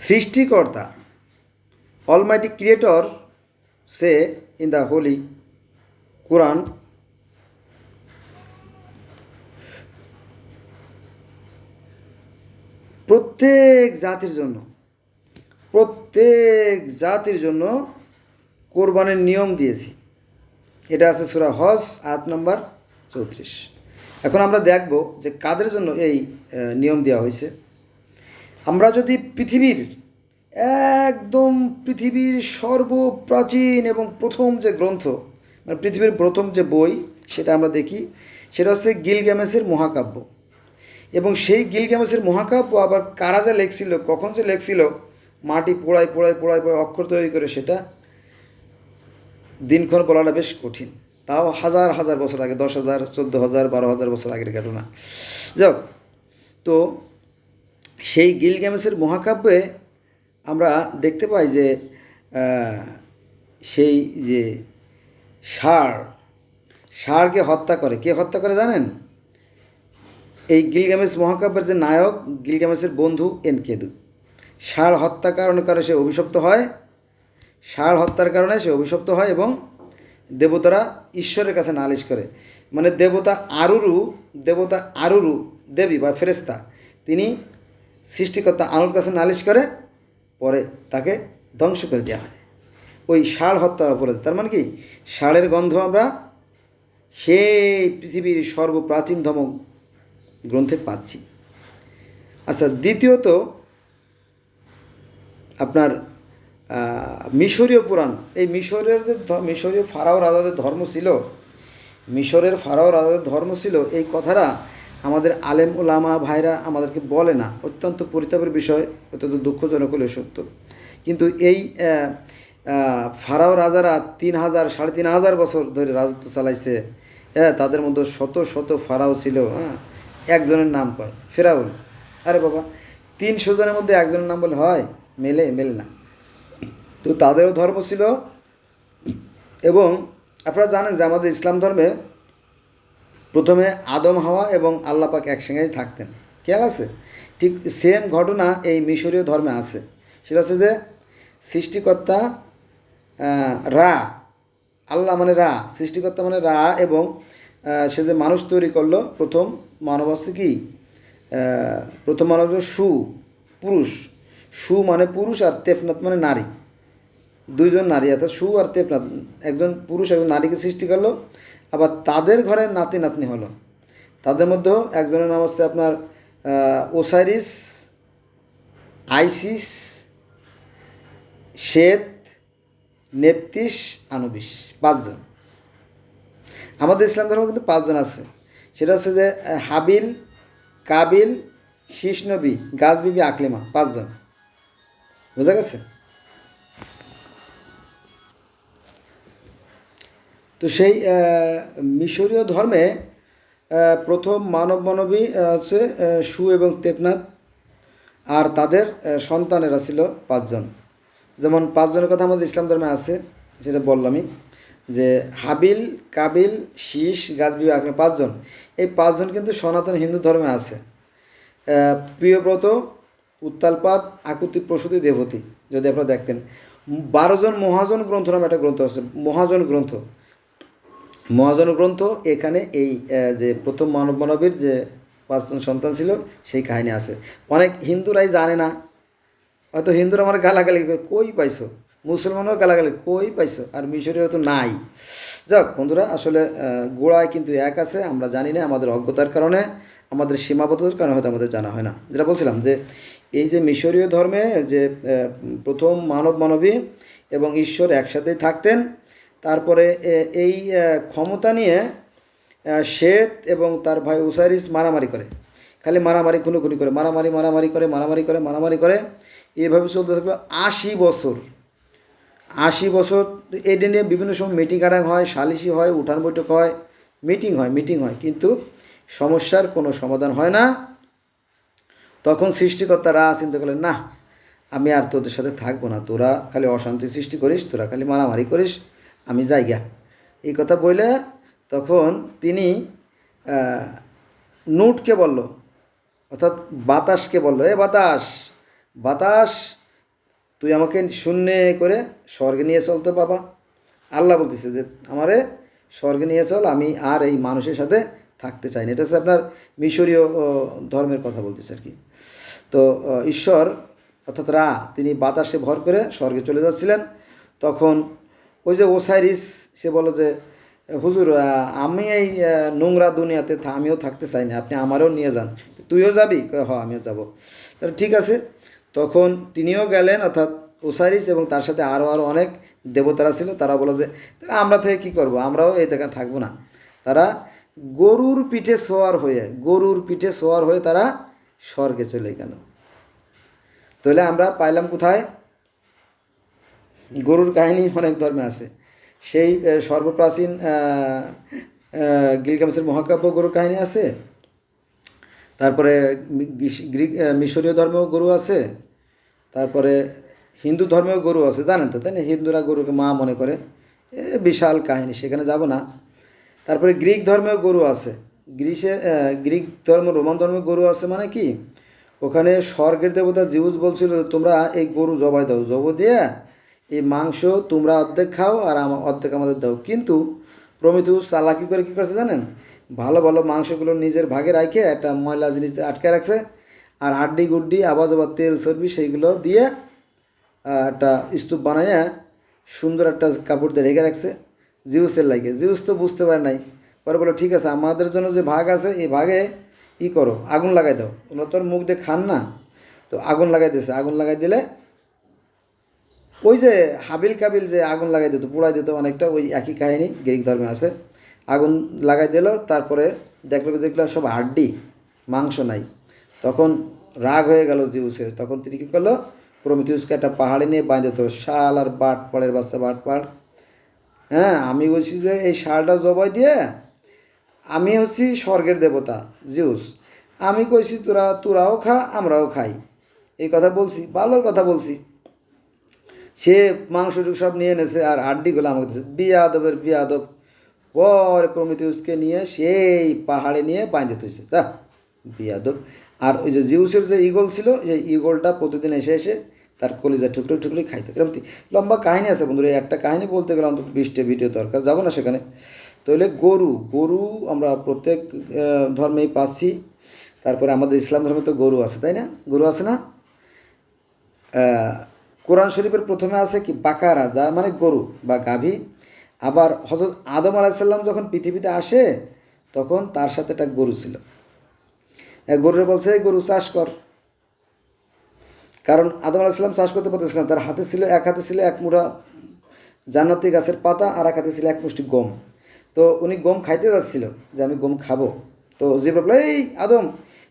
সৃষ্টিকর্তা almighty creator say in the Holy Quran, প্রত্যেক জাতির জন্য কোরবানের নিয়ম দিয়েছি। এটা আছে সূরা হজ আয়াত নম্বর 34। এখন আমরা দেখব যে কাদের জন্য এই নিয়ম দেওয়া হয়েছে। আমরা যদি পৃথিবীর সর্বপ্রাচীন এবং প্রথম যে গ্রন্থ, মানে পৃথিবীর প্রথম যে বই, সেটা আমরা দেখি, সেটা হচ্ছে গিলগামেশের মহাকাব্য। এবং সেই গিলগামেশের মহাকাব্য আবার কারা যে লেখছিল, কখন যে লেখছিল, মাটি পোড়ায় অক্ষর তৈরি করে, সেটা দিনক্ষণ বলাটা বেশ কঠিন। তাও হাজার হাজার বছর আগে, 10,000, 14,000, 12,000 বছর আগের ঘটনা। যাক, তো সেই গিলগামেশের মহাকাব্যে আমরা দেখতে পাই যে সেই যে ষাঁড়কে হত্যা করে, কে হত্যা করে জানেন? এই গিলগামেশ মহাকাব্যের যে নায়ক, গিলগামেশের বন্ধু এনকেদু। ষাঁড় হত্যার কারণে সে অভিশপ্ত হয় এবং দেবতারা ঈশ্বরের কাছে নালিশ করে। মানে দেবতা আরুরু দেবী বা ফেরেশতা, তিনি সৃষ্টিকর্তা আনুর কাছে নালিশ করে, পরে তাকে ধ্বংস করে দেওয়া হয় ওই ষাঁড় হত্যার অপরাধে। তার মানে কি, ষাঁড়ের গন্ধ আমরা সেই পৃথিবীর সর্বপ্রাচীনতম গ্রন্থে পাচ্ছি। আচ্ছা, দ্বিতীয়ত আপনার মিশরীয় পুরাণ। এই মিশরীয় ফারাও রাজাদের ধর্ম ছিল, এই কথাটা আমাদের আলেম ওলামা ভাইরা আমাদেরকে বলে না। অত্যন্ত পরিতাপের বিষয়, অত্যন্ত দুঃখজনক হলেও সত্য। কিন্তু এই ফারাও রাজারা 3,000-3,500 বছর ধরে রাজত্ব চালাইছে। হ্যাঁ, তাদের মধ্যে শত শত ফারাও ছিল। হ্যাঁ, একজনের নাম কয় ফেরাউন। আরে বাবা, 300 জনের মধ্যে একজনের নাম বলে হয়? মেলে না। তো তাদেরও ধর্ম ছিল। এবং আপনারা জানেন যে আমাদের ইসলাম ধর্মে প্রথমে আদম হাওয়া এবং আল্লাহ পাক একসঙ্গেই থাকতেন, খেয়াল আছে? ঠিক সেম ঘটনা এই মিশরীয় ধর্মে আছে। সেটা হচ্ছে যে সৃষ্টিকর্তা রা, আল্লাহ মানে রা, সৃষ্টিকর্তা মানে রা, এবং সে যে মানুষ তৈরি করলো, প্রথম মানব হচ্ছে কি, প্রথম মানব পুরুষ। সু মানে পুরুষ আর তেফনাত মানে নারী, দুইজন নারী, অর্থাৎ সু আর তেফনাত, একজন পুরুষ একজন নারীকে সৃষ্টি করলো। আবার তাদের ঘরে নাতনি হলো। তাদের মধ্যেও একজনের নাম হচ্ছে আপনার ওসাইরিস, আইসিস, শেত, নেপতিস, আনুবিস, 5 জন। আমাদের ইসলাম ধর্ম কিন্তু 5 জন আছে। সেটা হচ্ছে যে হাবিল, কাবিল, শীষ নবী, গাছ বিবি, আকলিমা, 5 জন। বোঝা গেছে? তো সেই মিশরীয় ধর্মে প্রথম মানবী হচ্ছে সু এবং তেপনাথ, আর তাদের সন্তানেরা ছিল 5 জন। যেমন 5 জনের কথা আমাদের ইসলাম ধর্মে আছে, সেটা বললামই, যে হাবিল, কাবিল, শীষ, গাছবি, আকলিমা, 5 জন। এই 5 জন কিন্তু সনাতন হিন্দু ধর্মে আছে। প্রিয়ব্রত, উত্তালপাদ, আকুতি, প্রসূতি, দেবতী, যদি আপনারা দেখতেন। 12 জন মহাজন গ্রন্থ নামে একটা গ্রন্থ আছে, মহাজন গ্রন্থ। এখানে এই যে প্রথম মানবীর যে 5 জন সন্তান ছিল, সেই কাহিনী আছে। অনেক হিন্দুরাই জানে না, হয়তো হিন্দুরা আমার গালাগালি কই পাইছো, মুসলমানও গালাগালি কই পাইছো, আর মিশরীয়রা তো নাই। যাক বন্ধুরা, আসলে গোড়ায় কিন্তু এক আছে, আমরা জানি না, আমাদের অজ্ঞতার কারণে, আমাদের সীমাবদ্ধতার কারণে হয়তো আমাদের জানা হয় না। যেটা বলছিলাম, যে এই যে মিশরীয় ধর্মে যে প্রথম মানবী এবং ঈশ্বর একসাথেই থাকতেন। তারপরে এই ক্ষমতা নিয়ে শেত এবং তার ভাই ওসাইরিস মারামারি করে, খালি খুনোখুনি করে, মারামারি করে, এভাবে চলতে থাকলো 80 বছর। এটা নিয়ে বিভিন্ন সময় মিটিং হয়, সালিশি হয়, উঠান বৈঠক হয়, মিটিং হয়, কিন্তু সমস্যার কোনো সমাধান হয় না। তখন সৃষ্টিকর্তারা চিন্তা করলেন, না, আমি আর তোদের সাথে থাকবো না, তোরা খালি অশান্তি সৃষ্টি করিস, তোরা খালি মারামারি করিস, আমি যাইগা, এই কথা বলে তখন তিনি নুটকে বলল, অর্থাৎ বাতাসকে বলল, বাতাস, তুই আমাকে শূন্য করে স্বর্গে নিয়ে চল তো বাবা। আল্লাহ বলতেছে যে আমারে স্বর্গে নিয়ে চল, আমি আর এই মানুষের সাথে থাকতে চাই না। এটা হচ্ছে আপনার মিশরীয় ধর্মের কথা বলতেছে আর কি। তো ঈশ্বর অর্থাৎ রা তিনি বাতাসে ভর করে স্বর্গে চলে যাচ্ছিলেন। তখন ওই যে ওসাইরিস সে বলো যে হুজুর আমি এই নোংরা দুনিয়াতে আমিও থাকতে চাই না, আপনি আমারও নিয়ে যান। তুইও যাবি? হ্যাঁ আমিও যাব। তাহলে ঠিক আছে। তখন তিনিও গেলেন, অর্থাৎ ওসাইরিস, এবং তার সাথে আরও অনেক দেবতারা ছিল। তারা বলো যে তাহলে আমরা থেকে কী করবো, আমরাও এই জায়গায় থাকবো না। তারা গরুর পিঠে সোয়ার হয়ে তারা স্বর্গে চলে গেল। তাহলে আমরা পাইলাম কোথায়? গরুর কাহিনী অনেক ধর্মে আছে। সেই সর্বপ্রাচীন গিলগামেশের মহাকাব্য গরুর কাহিনী আছে। তারপরে গ্রিক মিশরীয় ধর্মেও গরু আছে। তারপরে হিন্দু ধর্মেও গরু আছে, জানেন তো তাই না? হিন্দুরা গরুকে মা মনে করে, বিশাল কাহিনী, সেখানে যাব না। তারপরে গ্রিক ধর্মেও গরু আছে। গ্রিক ধর্ম, রোমান ধর্মে গরু আছে মানে কি, ওখানে স্বর্গের দেবতা জিউস বলছিল তোমরা এই গরু জবাই দাও, জব দিয়ে এই মাংস তোমরা অর্ধেক খাও আর অর্ধেক আমাদের দাও। কিন্তু প্রমিথিউস চালাকি করে কী করছে জানেন? ভালো ভালো মাংসগুলো নিজের ভাগে রাখে একটা ময়লা জিনিস আটকে রাখছে, আর হাড্ডি গুড্ডি আবার তেল চর্বি সেইগুলো দিয়ে একটা স্তূপ বানাইয়া সুন্দর একটা কাপড় দিয়ে রেখে রাখছে জিউসের লাগে। জিউস তো বুঝতে পারে নাই, পরে বলো ঠিক আছে আমাদের জন্য যে ভাগ আছে এই ভাগে ই করো, আগুন লাগাই দাও। ওরা তো মুখ দিয়ে খান না, তো আগুন লাগাই দিয়েছে। আগুন লাগাই দিলে ওই যে হাবিল কাবিল যে আগুন লাগাই দিত, পোড়াই দিত অনেকটা, ওই একই কাহিনী গ্রিক ধর্মে আছে। আগুন লাগাই দিল, তারপরে দেখলো যেগুলো সব হাড্ডি, মাংস নাই। তখন রাগ হয়ে গেল জিউসের। তখন তিনি কী করলো, প্রমিথিউসকে একটা পাহাড়ে নিয়ে বাঁধে দিত। শাল আর বাট পাড়ের বাচ্চা, বাট পাড়, হ্যাঁ আমি বলছি যে এই শালটা জবাই দিয়ে আমি হচ্ছি স্বর্গের দেবতা জিউস, আমি কইছি তোরাও খা আমরাও খাই, এই কথা বলছি, ভালোর কথা বলছি। সে মাংসটুকু সব নিয়ে এনেছে আর হাড্ডিগুলো আমাকে দিচ্ছে। বিয়াদব। পরে প্রমিথিউসকে নিয়ে সেই পাহাড়ে নিয়ে বাঁধে তুইছে, তা বিয়াদব। আর ওই যে জিউসের যে ইগল ছিল, এই ইগলটা প্রতিদিন এসে এসে তার কলিজা টুকরো টুকরো খাইতো। এরকম লম্বা কাহিনী আছে বন্ধুরা, একটা কাহিনী বলতে গেলে অন্তত 20টা ভিডিও দরকার, যাবো না সেখানে। তাহলে গরু আমরা প্রত্যেক ধর্মেই পাচ্ছি। তারপরে আমাদের ইসলাম ধর্মে তো গরু আছে, তাই না? গরু আছে না? কোরআন শরীফের প্রথমে আছে কি বাকারা, যার মানে গরু বা গাভী। আবার হযরত আদম আলাইসাল্লাম যখন পৃথিবীতে আসে তখন তার সাথে একটা গরু ছিল। গরুরে বলছে গরু চাষ কর, কারণ আদম আলাইসাল্লাম চাষ করতে পারতেছিল না। তার এক হাতে ছিল এক মুঠা জান্নাতি গাছের পাতা, আর এক হাতে ছিল এক মুষ্টি গম। তো উনি গম খাইতে যাচ্ছিল যে আমি গম খাবো। তো জিব্রাইল বলল এই আদম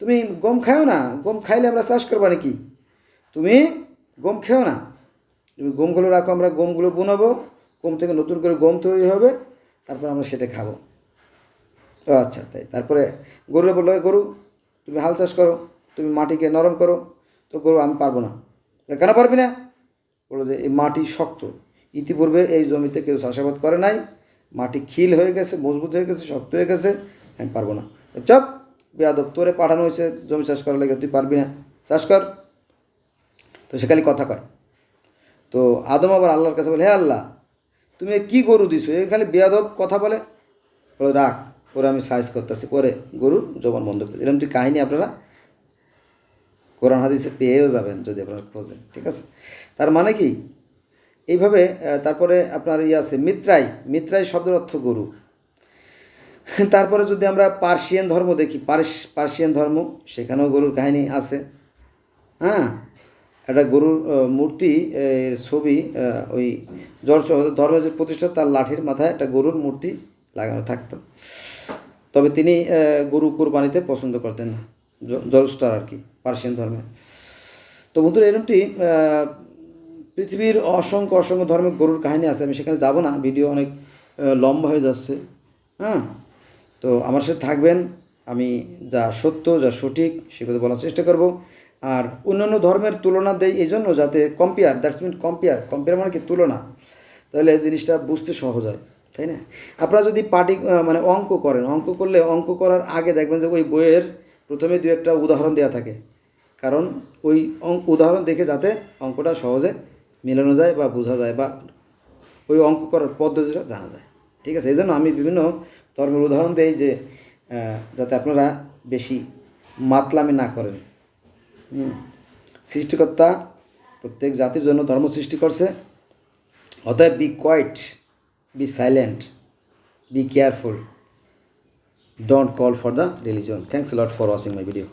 তুমি গম খাও না, গম খাইলে আমরা চাষ করবো নাকি, তুমি গম খেও না, তুমি গমগুলো রাখো, আমরা গমগুলো বুনাবো, গম থেকে নতুন করে গম তৈরি হবে, তারপর আমরা সেটা খাবো। ও আচ্ছা তাই। তারপরে গরুরে বললো গরু তুমি হাল চাষ করো, তুমি মাটিকে নরম করো। তো গরু আমি পারবো না। কেন পারবি না? বললো যে এই মাটি শক্ত, ইতিপূর্বে এই জমিতে কেউ চাষাবাদ করে নাই, মাটি খিল হয়ে গেছে, মজবুত হয়ে গেছে, শক্ত হয়ে গেছে, আমি পারবো না। চপ বেয়াদব, তোরে পাঠানো হয়েছে জমি চাষ করার লাগে, তুই পারবি না, চাষ কর। তো সে খালি কথা কয়। তো আদম আবার আল্লাহর কাছে বলে হে আল্লাহ তুমি কি গরু দিছো, এ খালি বেয়াদব কথা বলে। বলে রাখ, ওরা আমি সাইজ করতেছি, পরে গরুর জবান বন্ধ করে। এরকম কাহিনী আপনারা কোরআন হাদিসে পেয়েও যাবেন যদি আপনারা খোঁজেন, ঠিক আছে? তার মানে কি এইভাবে। তারপরে আপনার আছে মিত্রাই শব্দের অর্থ গরু। তারপরে যদি আমরা পার্সিয়ান ধর্ম দেখি, পার্সিয়ান ধর্ম, সেখানেও গরুর কাহিনী আছে। হ্যাঁ, একটা গরুর মূর্তি ছবি, ওই ধর্মের যে প্রতিষ্ঠা তার লাঠির মাথায় একটা গরুর মূর্তি লাগানো থাকতো। তবে তিনি গরু কোরবানিতে পছন্দ করতেন না, জলস্টার আর কি, পার্সিয়ান ধর্মে। তো বন্ধুরা এরকমটি পৃথিবীর অসংখ্য ধর্মের গরুর কাহিনী আছে। আমি সেখানে যাব না, ভিডিও অনেক লম্বা হয়ে যাচ্ছে। হ্যাঁ, তো আমার সাথে থাকবেন, আমি যা সত্য যা সঠিক সে কথা বলার চেষ্টা করব। আর অন্যান্য ধর্মের তুলনা দেই এই জন্য যাতে কম্পেয়ার মানে কি তুলনা, তাহলে জিনিসটা বুঝতে সহজ হয়, তাই না? আপনারা যদি মানে অঙ্ক করলে অঙ্ক করার আগে দেখবেন যে ওই বইয়ের প্রথমে দু একটা উদাহরণ দেওয়া থাকে, কারণ ওই উদাহরণ দেখে যাতে অঙ্কটা সহজে মেলানো যায় বা বোঝা যায় বা ওই অঙ্ক করার পদ্ধতিটা জানা যায়। ঠিক আছে, এই জন্য আমি বিভিন্ন ধর্মের উদাহরণ দিই যে যাতে আপনারা বেশি মাতলামি না করেন। সৃষ্টিকর্তা প্রত্যেক জাতির জন্য ধর্ম সৃষ্টি করছে, অতএব be quiet, be silent, be careful, don't call for the religion. Thanks a lot for watching my video.